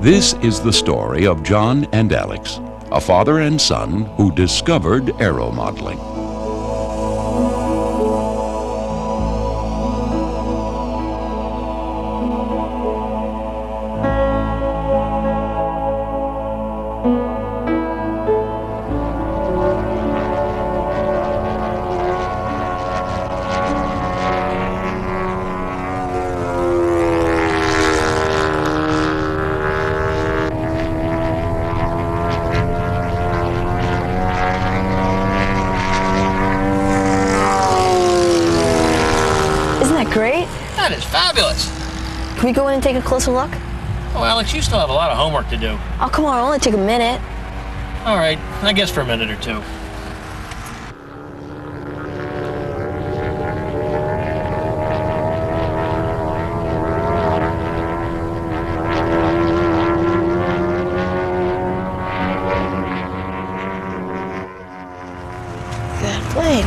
This is the story of John and Alex, a father and son who discovered aeromodeling. Great. That is fabulous. Can we go in and take a closer look? Oh, Alex, you still have a lot of homework to do. Oh, come on, it'll only take a minute. All right, I guess for a minute or two. That plane.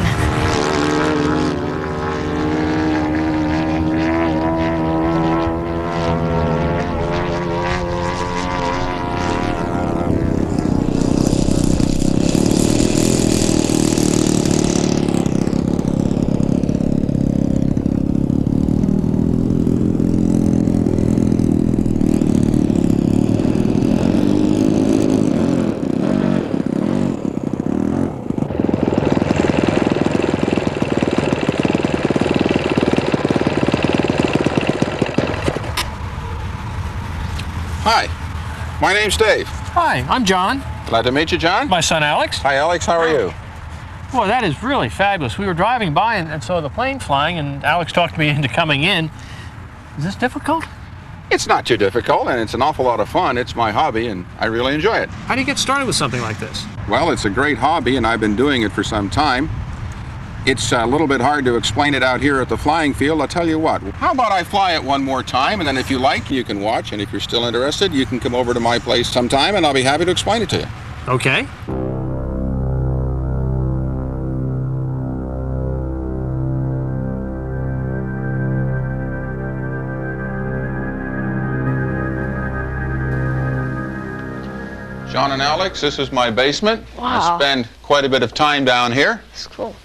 Hi, my name's Dave. Hi, I'm John. Glad to meet you, John. My son, Alex. Hi, Alex. How are you? Boy, that is really fabulous. We were driving by and saw the plane flying, and Alex talked me into coming in. Is this difficult? It's not too difficult, and it's an awful lot of fun. It's my hobby, and I really enjoy it. How do you get started with something like this? Well, it's a great hobby, and I've been doing it for some time. It's a little bit hard to explain it out here at the flying field. I'll tell you what, how about I fly it one more time, and then if you like, you can watch, and if you're still interested, you can come over to my place sometime, and I'll be happy to explain it to you. Okay. John and Alex, this is my basement. Wow. I spend quite a bit of time down here. It's cool.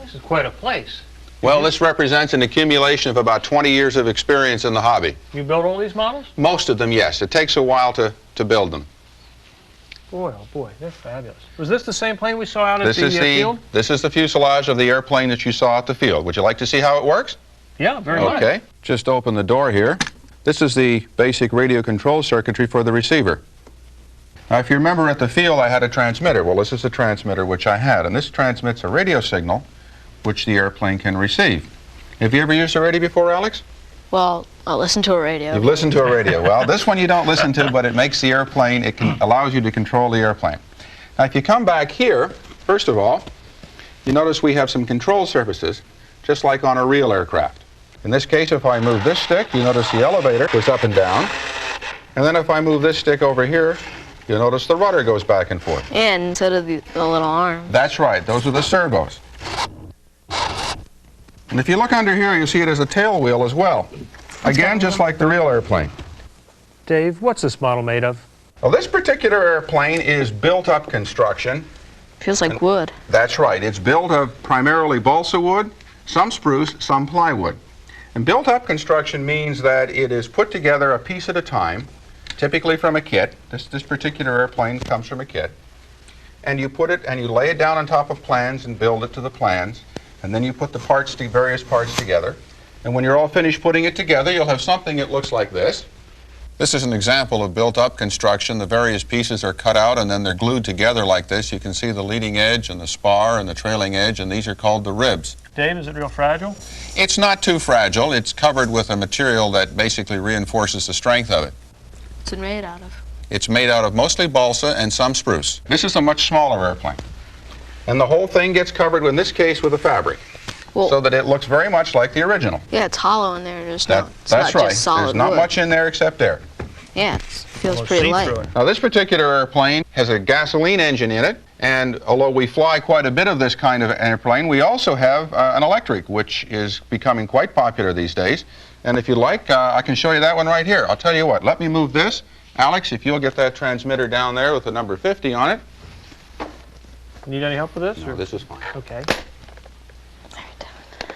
This is quite a place. Well, this represents an accumulation of about 20 years of experience in the hobby. You build all these models? Most of them, yes. It takes a while to build them. Boy, oh boy, they're fabulous. Was this the same plane we saw out at the field? This is the fuselage of the airplane that you saw at the field. Would you like to see how it works? Yeah, very much. Okay. Just open the door here. This is the basic radio control circuitry for the receiver. Now, if you remember at the field, I had a transmitter. Well, this is the transmitter which I had, and this transmits a radio signal which the airplane can receive. Have you ever used a radio before, Alex? Well, I'll listen to a radio. You've listened to a radio. Well, this one you don't listen to, but it makes the airplane, allows you to control the airplane. Now, if you come back here, first of all, you notice we have some control surfaces, just like on a real aircraft. In this case, if I move this stick, you notice the elevator goes up and down. And then if I move this stick over here, you'll notice the rudder goes back and forth. And instead of the little arm. That's right. Those are the servos. And if you look under here, you'll see it as a tail wheel as well. Again, just like the real airplane. Dave, what's this model made of? Well, this particular airplane is built-up construction. Feels like wood. That's right. It's built of primarily balsa wood, some spruce, some plywood. And built-up construction means that it is put together a piece at a time, typically from a kit. This particular airplane comes from a kit. And you put it and you lay it down on top of plans and build it to the plans. And then you put the various parts together. And when you're all finished putting it together, you'll have something that looks like this. This is an example of built-up construction. The various pieces are cut out and then they're glued together like this. You can see the leading edge and the spar and the trailing edge, and these are called the ribs. Dave, is it real fragile? It's not too fragile. It's covered with a material that basically reinforces the strength of it. What's it made out of? It's made out of mostly balsa and some spruce. This is a much smaller airplane. And the whole thing gets covered, in this case, with a fabric, so that it looks very much like the original. Yeah, it's hollow in there. It's That's not right. Just solid There's not wood. much in there except air. Yeah, it feels pretty light. Now, this particular airplane has a gasoline engine in it, And although we fly quite a bit of this kind of airplane, we also have an electric, which is becoming quite popular these days. And if you like, I can show you that one right here. I'll tell you what, let me move this. Alex, if you'll get that transmitter down there with the number 50 on it. Need any help with this? No, this is fine. Okay.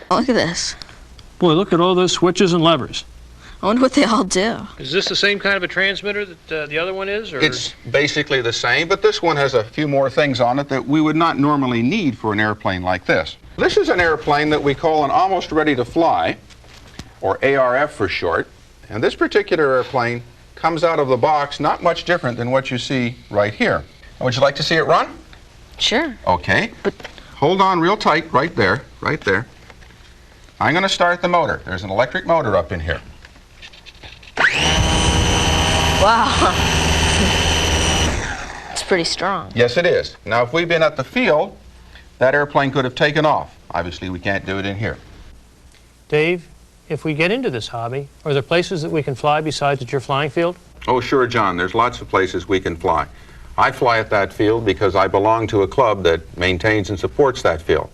Oh, look at this. Boy, look at all those switches and levers. I wonder what they all do. Is this the same kind of a transmitter that the other one is? Or? It's basically the same, but this one has a few more things on it that we would not normally need for an airplane like this. This is an airplane that we call an almost ready to fly, or ARF for short. And this particular airplane comes out of the box not much different than what you see right here. Would you like to see it run? Sure. Okay. But hold on real tight right there, right there. I'm going to start the motor. There's an electric motor up in here. wow. It's pretty strong. Yes, it is. Now, if we'd been at the field, that airplane could have taken off. Obviously, we can't do it in here. Dave, if we get into this hobby, are there places that we can fly besides at your flying field? Oh, sure, John. There's lots of places we can fly. I fly at that field because I belong to a club that maintains and supports that field.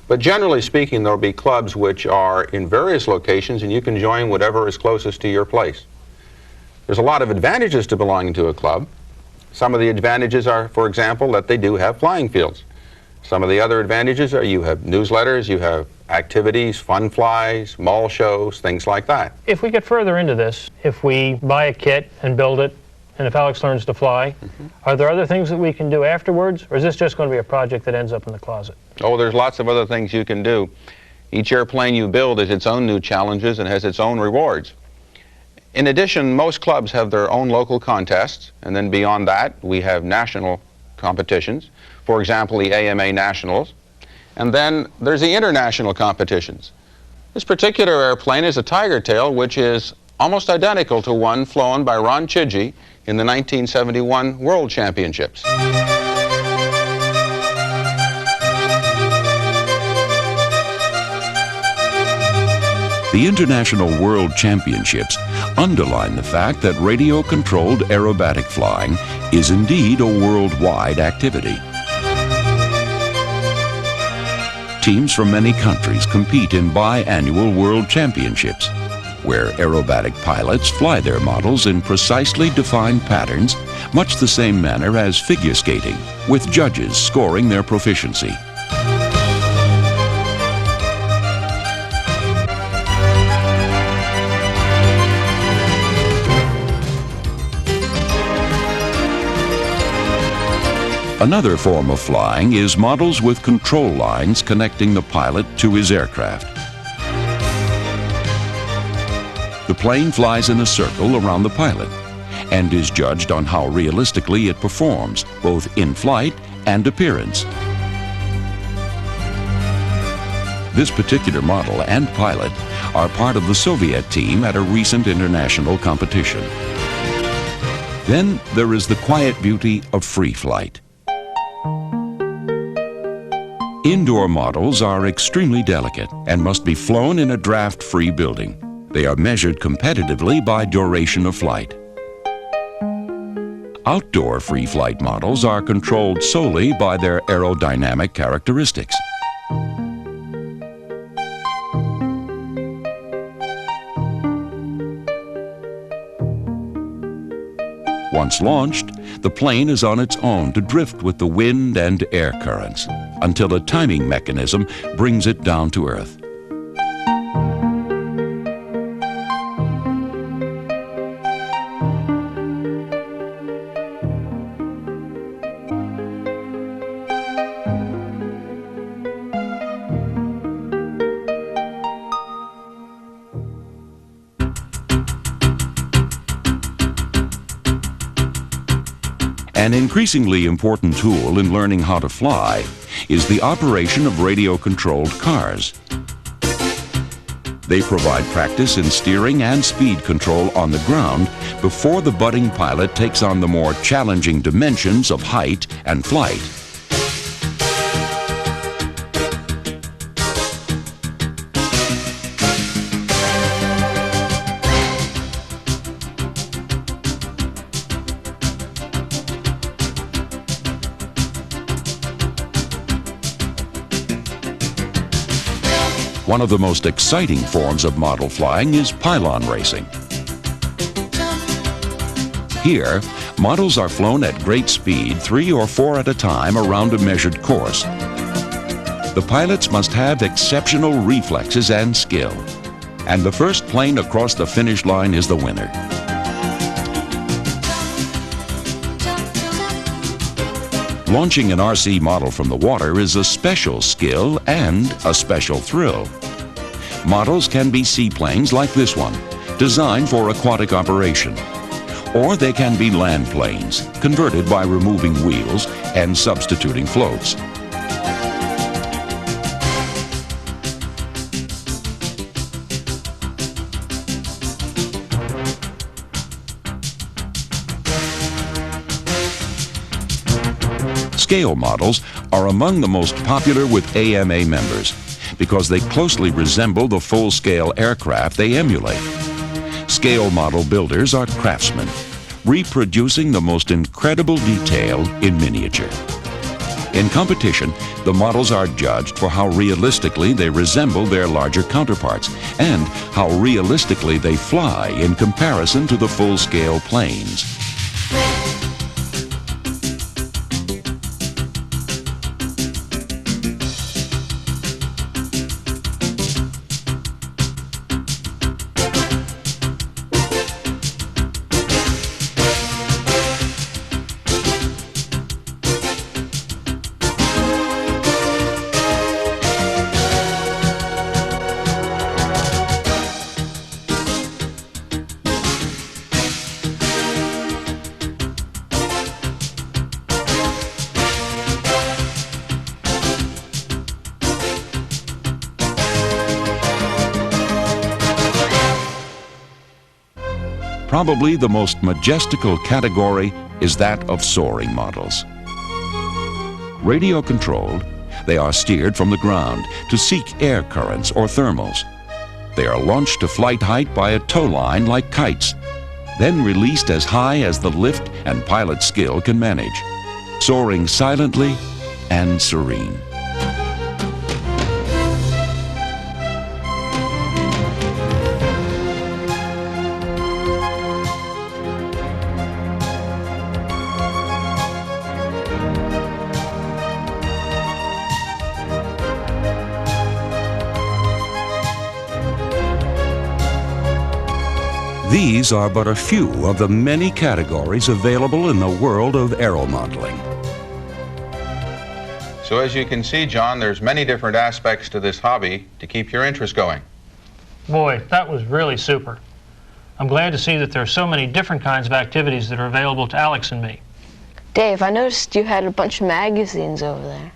But generally speaking, there'll be clubs which are in various locations, and you can join whatever is closest to your place. There's a lot of advantages to belonging to a club. Some of the advantages are, for example, that they do have flying fields. Some of the other advantages are you have newsletters, you have activities, fun flies, mall shows, things like that. If we get further into this, if we buy a kit and build it, and if Alex learns to fly, are there other things that we can do afterwards, or is this just going to be a project that ends up in the closet? Oh, there's lots of other things you can do. Each airplane you build has its own new challenges and has its own rewards. In addition, most clubs have their own local contests, and then beyond that, we have national competitions. For example, the AMA Nationals. And then there's the international competitions. This particular airplane is a Tiger Tail, which is almost identical to one flown by Ron Chidgey in the 1971 World Championships. The International World Championships underline the fact that radio-controlled aerobatic flying is indeed a worldwide activity. Teams from many countries compete in biannual World Championships, where aerobatic pilots fly their models in precisely defined patterns, much the same manner as figure skating, with judges scoring their proficiency. Another form of flying is models with control lines connecting the pilot to his aircraft. The plane flies in a circle around the pilot and is judged on how realistically it performs, both in flight and appearance. This particular model and pilot are part of the Soviet team at a recent international competition. Then there is the quiet beauty of free flight. Indoor models are extremely delicate and must be flown in a draft-free building. They are measured competitively by duration of flight. Outdoor free flight models are controlled solely by their aerodynamic characteristics. Once launched, the plane is on its own to drift with the wind and air currents until a timing mechanism brings it down to earth. An increasingly important tool in learning how to fly is the operation of radio-controlled cars. They provide practice in steering and speed control on the ground before the budding pilot takes on the more challenging dimensions of height and flight. One of the most exciting forms of model flying is pylon racing. Here, models are flown at great speed, 3 or 4 at a time around a measured course. The pilots must have exceptional reflexes and skill, and the first plane across the finish line is the winner. Launching an RC model from the water is a special skill and a special thrill. Models can be seaplanes like this one, designed for aquatic operation. Or they can be land planes, converted by removing wheels and substituting floats. Scale models are among the most popular with AMA members because they closely resemble the full-scale aircraft they emulate. Scale model builders are craftsmen, reproducing the most incredible detail in miniature. In competition, the models are judged for how realistically they resemble their larger counterparts and how realistically they fly in comparison to the full-scale planes. Probably the most majestical category is that of soaring models. Radio-controlled, they are steered from the ground to seek air currents or thermals. They are launched to flight height by a tow line like kites, then released as high as the lift and pilot skill can manage, soaring silently and serene. These are but a few of the many categories available in the world of aeromodeling. So as you can see, John, there's many different aspects to this hobby to keep your interest going. Boy, that was really super. I'm glad to see that there are so many different kinds of activities that are available to Alex and me. Dave, I noticed you had a bunch of magazines over there.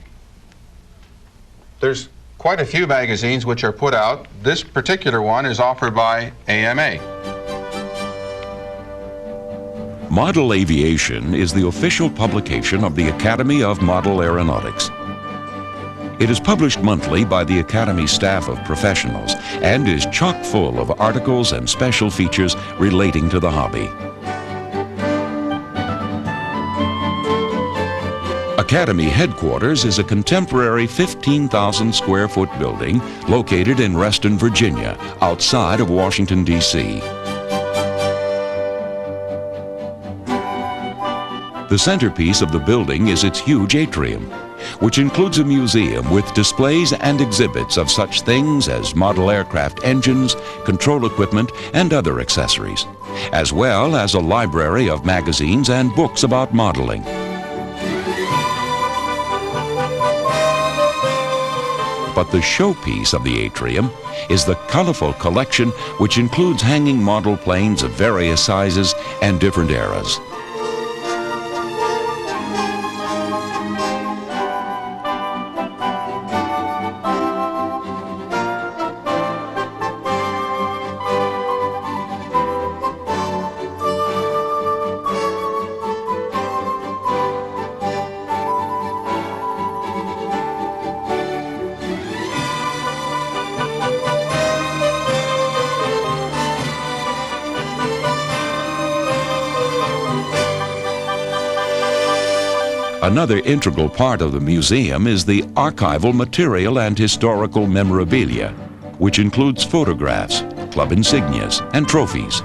There's quite a few magazines which are put out. This particular one is offered by AMA. Model Aviation is the official publication of the Academy of Model Aeronautics. It is published monthly by the Academy staff of professionals and is chock full of articles and special features relating to the hobby. Academy headquarters is a contemporary 15,000 square foot building located in Reston, Virginia, outside of Washington, D.C. The centerpiece of the building is its huge atrium, which includes a museum with displays and exhibits of such things as model aircraft engines, control equipment, and other accessories, as well as a library of magazines and books about modeling. But the showpiece of the atrium is the colorful collection which includes hanging model planes of various sizes and different eras. Another integral part of the museum is the archival material and historical memorabilia. which includes photographs, club insignias, and trophies.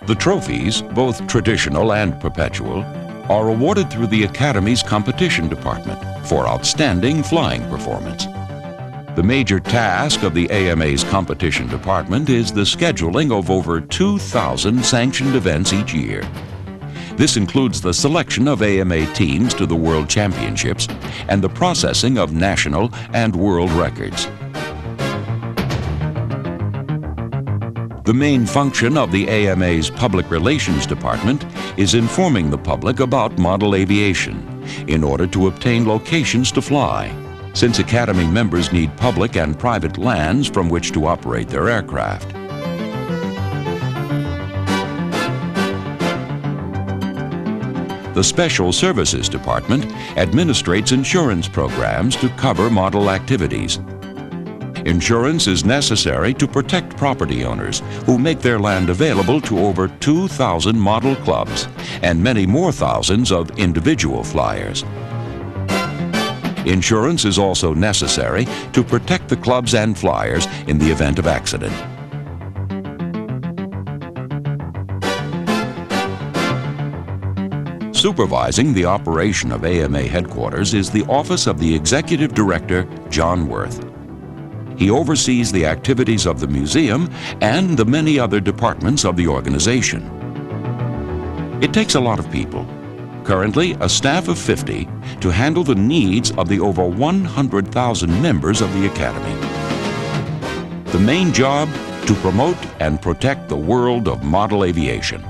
The trophies, both traditional and perpetual, are awarded through the Academy's competition department for outstanding flying performance. The major task of the AMA's competition department is the scheduling of over 2,000 sanctioned events each year. This includes the selection of AMA teams to the World Championships and the processing of national and world records. The main function of the AMA's Public Relations Department is informing the public about model aviation in order to obtain locations to fly, since Academy members need public and private lands from which to operate their aircraft. The Special Services Department administrates insurance programs to cover model activities. Insurance is necessary to protect property owners who make their land available to over 2,000 model clubs and many more thousands of individual flyers. Insurance is also necessary to protect the clubs and flyers in the event of accident. Supervising the operation of AMA headquarters is the Office of the Executive Director, John Worth. He oversees the activities of the museum and the many other departments of the organization. It takes a lot of people, currently a staff of 50, to handle the needs of the over 100,000 members of the Academy. The main job, to promote and protect the world of model aviation.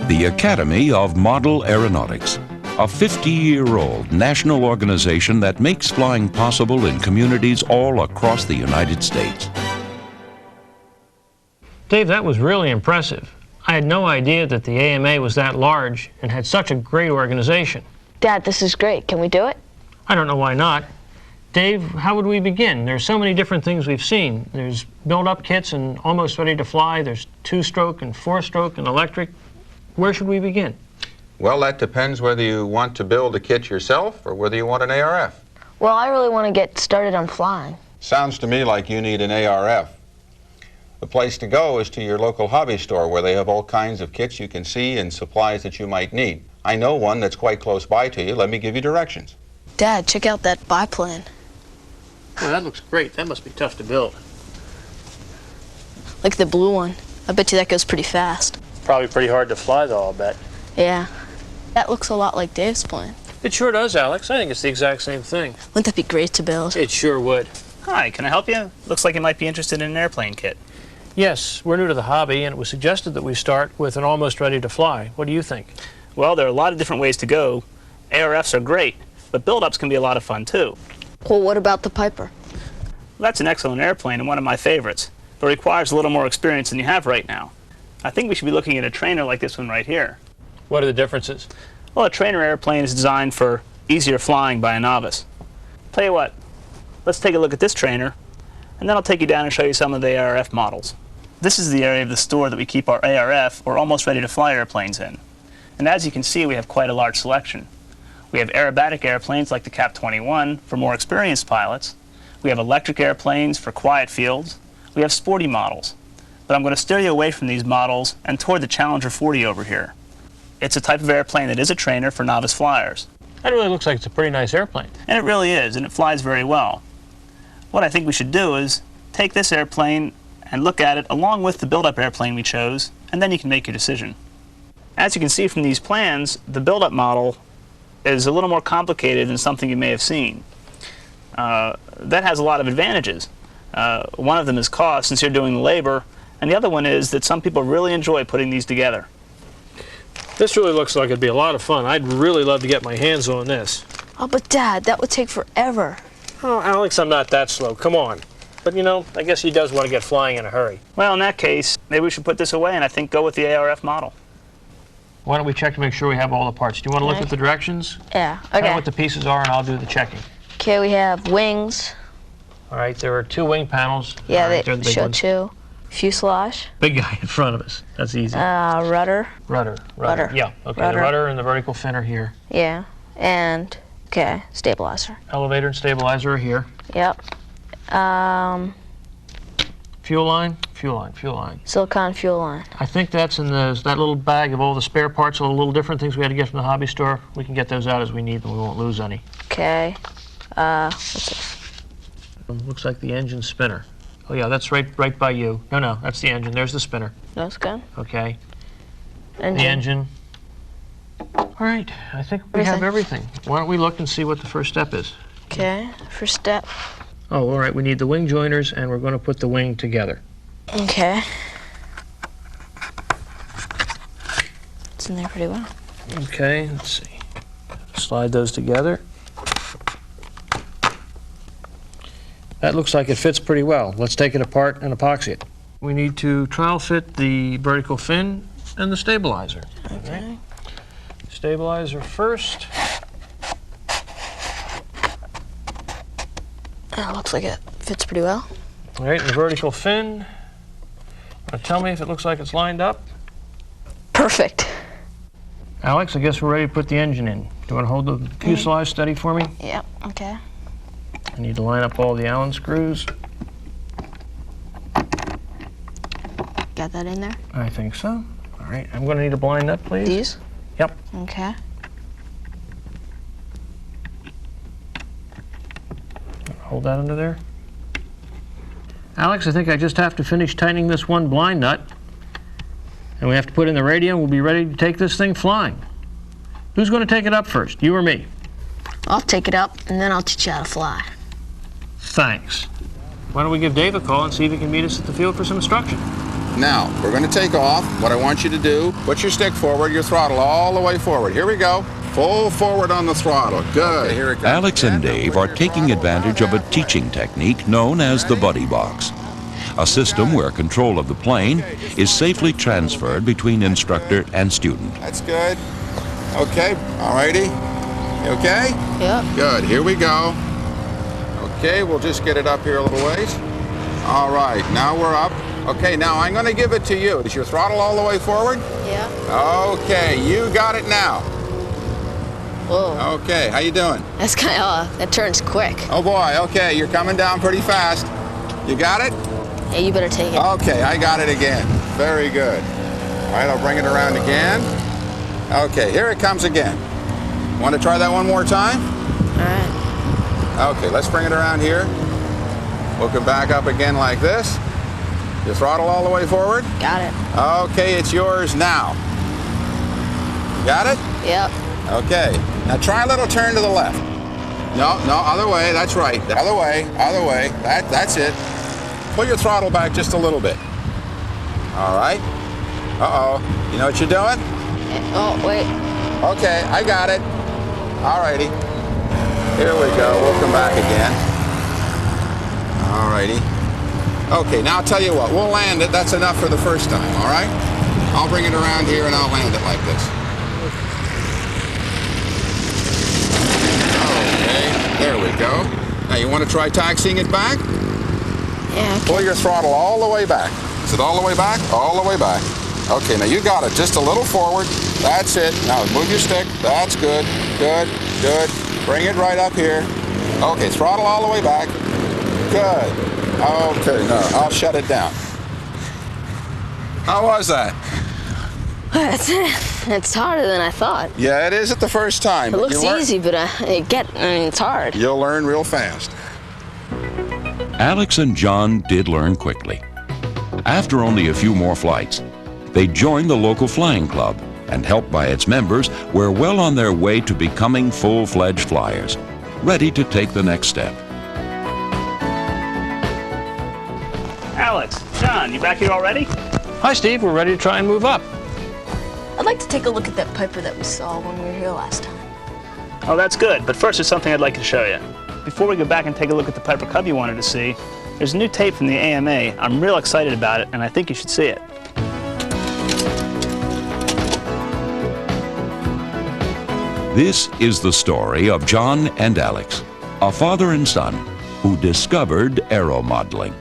The Academy of Model Aeronautics, a 50-year-old national organization that makes flying possible in communities all across the United States. Dave, that was really impressive. I had no idea that the AMA was that large and had such a great organization. Dad, this is great. Can we do it? I don't know why not. Dave, how would we begin? There's so many different things we've seen. There's build-up kits and almost ready to fly. There's two-stroke and four-stroke and electric. Where should we begin? Well, that depends whether you want to build a kit yourself or whether you want an ARF. Well, I really want to get started on flying. Sounds to me like you need an ARF. The place to go is to your local hobby store where they have all kinds of kits you can see and supplies that you might need. I know one that's quite close by to you. Let me give you directions. Dad, check out that biplane. Oh, that looks great. That must be tough to build. Like the blue one. I bet you that goes pretty fast. Probably pretty hard to fly, though, I'll bet. Yeah. That looks a lot like Dave's plane. It sure does, Alex. I think it's the exact same thing. Wouldn't that be great to build? It sure would. Hi, can I help you? Looks like you might be interested in an airplane kit. Yes, we're new to the hobby, and it was suggested that we start with an almost ready to fly. What do you think? Well, there are a lot of different ways to go. ARFs are great, but build-ups can be a lot of fun too. Well, what about the Piper? Well, that's an excellent airplane and one of my favorites, but requires a little more experience than you have right now. I think we should be looking at a trainer like this one right here. What are the differences? Well, a trainer airplane is designed for easier flying by a novice. Tell you what, let's take a look at this trainer, and then I'll take you down and show you some of the ARF models. This is the area of the store that we keep our ARF, or almost ready to fly airplanes in. And as you can see, we have quite a large selection. We have aerobatic airplanes like the CAP-21 for more experienced pilots. We have electric airplanes for quiet fields. We have sporty models. But I'm going to steer you away from these models and toward the Challenger 40 over here. It's a type of airplane that is a trainer for novice flyers. That really looks like it's a pretty nice airplane. And it really is, and it flies very well. What I think we should do is take this airplane and look at it along with the build-up airplane we chose, and then you can make your decision. As you can see from these plans, the build-up model is a little more complicated than something you may have seen. That has a lot of advantages. One of them is cost, since you're doing the labor, and the other one is that some people really enjoy putting these together. This really looks like it'd be a lot of fun. I'd really love to get my hands on this. Oh, but Dad, that would take forever. Oh, Alex, I'm not that slow. Come on. But, you know, I guess he does want to get flying in a hurry. Well, in that case, maybe we should put this away and I think go with the ARF model. Why don't we check to make sure we have all the parts? Do you want to look at the directions? Yeah, Tell me okay. what the pieces are, and I'll do the checking. Okay, we have wings. All right, there are 2 wing panels. Yeah, All right, they they're the big show ones. 2. Fuselage. Big guy in front of us. That's easy. Rudder. Rudder. Rudder. Yeah, okay, Rudder. the rudder and the vertical fin are here. Yeah, and, okay, stabilizer. Elevator and stabilizer are here. Yep. Fuel line, fuel line, fuel line. Silicon fuel line. I think that's in that little bag of all the spare parts, all the little different things we had to get from the hobby store. We can get those out as we need them. We won't lose any. Okay. What's this? Looks like the engine spinner. Oh yeah, that's right by you. No, that's the engine. There's the spinner. That's good. Okay. Engine. The engine. All right, I think we have everything. Why don't we look and see what the first step is? Okay, first step. Oh, all right, we need the wing joiners, and we're going to put the wing together. Okay. It's in there pretty well. Okay, let's see. Slide those together. That looks like it fits pretty well. Let's take it apart and epoxy it. We need to trial fit the vertical fin and the stabilizer. Okay. Right. Stabilizer first. Looks like it fits pretty well. All right, the vertical fin. Tell me if it looks like it's lined up. Perfect. Alex, I guess we're ready to put the engine in. Do you want to hold the fuselage steady for me? Yep, okay. I need to line up all the Allen screws. Got that in there? I think so. All right, I'm going to need a blind nut, please. These? Yep. Okay. Hold that under there. Alex, I think I just have to finish tightening this one blind nut. And we have to put in the radio, and we'll be ready to take this thing flying. Who's going to take it up first, you or me? I'll take it up, and then I'll teach you how to fly. Thanks. Why don't we give Dave a call and see if he can meet us at the field for some instruction? Now, we're going to take off. What I want you to do, put your stick forward, your throttle all the way forward. Here we go. Full forward on the throttle. Good. Okay, here it comes. Alex and Dave are taking advantage of a teaching technique known as the buddy box, a system where control of the plane is safely transferred between instructor and student. That's good. Okay, all righty. You okay? Yep. Good, here we go. Okay, we'll just get it up here a little ways. All right, now we're up. Okay, now I'm gonna give it to you. Is your throttle all the way forward? Yeah. Okay, you got it now. Whoa. Okay, how you doing? That's kind of, that turns quick. Oh boy, okay, you're coming down pretty fast. You got it? Yeah, you better take it. Okay, I got it again. Very good. All right, I'll bring it around again. Okay, here it comes again. Want to try that one more time? All right. Okay, let's bring it around here. Hook it back up again like this. Your throttle all the way forward. Got it. Okay, it's yours now. Got it? Yep. Okay. Now try a little turn to the left. No, other way. That's right. Other way. That's it. Pull your throttle back just a little bit. All right. Uh-oh. You know what you're doing? Oh, wait. Okay, I got it. All righty. Here we go. We'll come back again. All righty. Okay, now I'll tell you what. We'll land it. That's enough for the first time, all right? I'll bring it around here and I'll land it like this. Okay, there we go. Now you want to try taxiing it back? Yeah. Pull your throttle all the way back. Is it all the way back? All the way back. Okay, now you got it. Just a little forward. That's it. Now move your stick. That's good. Good. Bring it right up here. Okay, throttle all the way back. Good. Okay, no, I'll shut it down. How was that? It's harder than I thought. Yeah, it is at the first time. It looks easy, but it's hard. You'll learn real fast. Alex and John did learn quickly. After only a few more flights, they joined the local flying club and, helped by its members, were well on their way to becoming full-fledged flyers, ready to take the next step. Alex, John, you back here already? Hi, Steve. We're ready to try and move up. I'd like to take a look at that Piper that we saw when we were here last time. Oh, that's good. But first, there's something I'd like to show you. Before we go back and take a look at the Piper Cub you wanted to see, there's a new tape from the AMA. I'm real excited about it, and I think you should see it. This is the story of John and Alex, a father and son who discovered aeromodeling.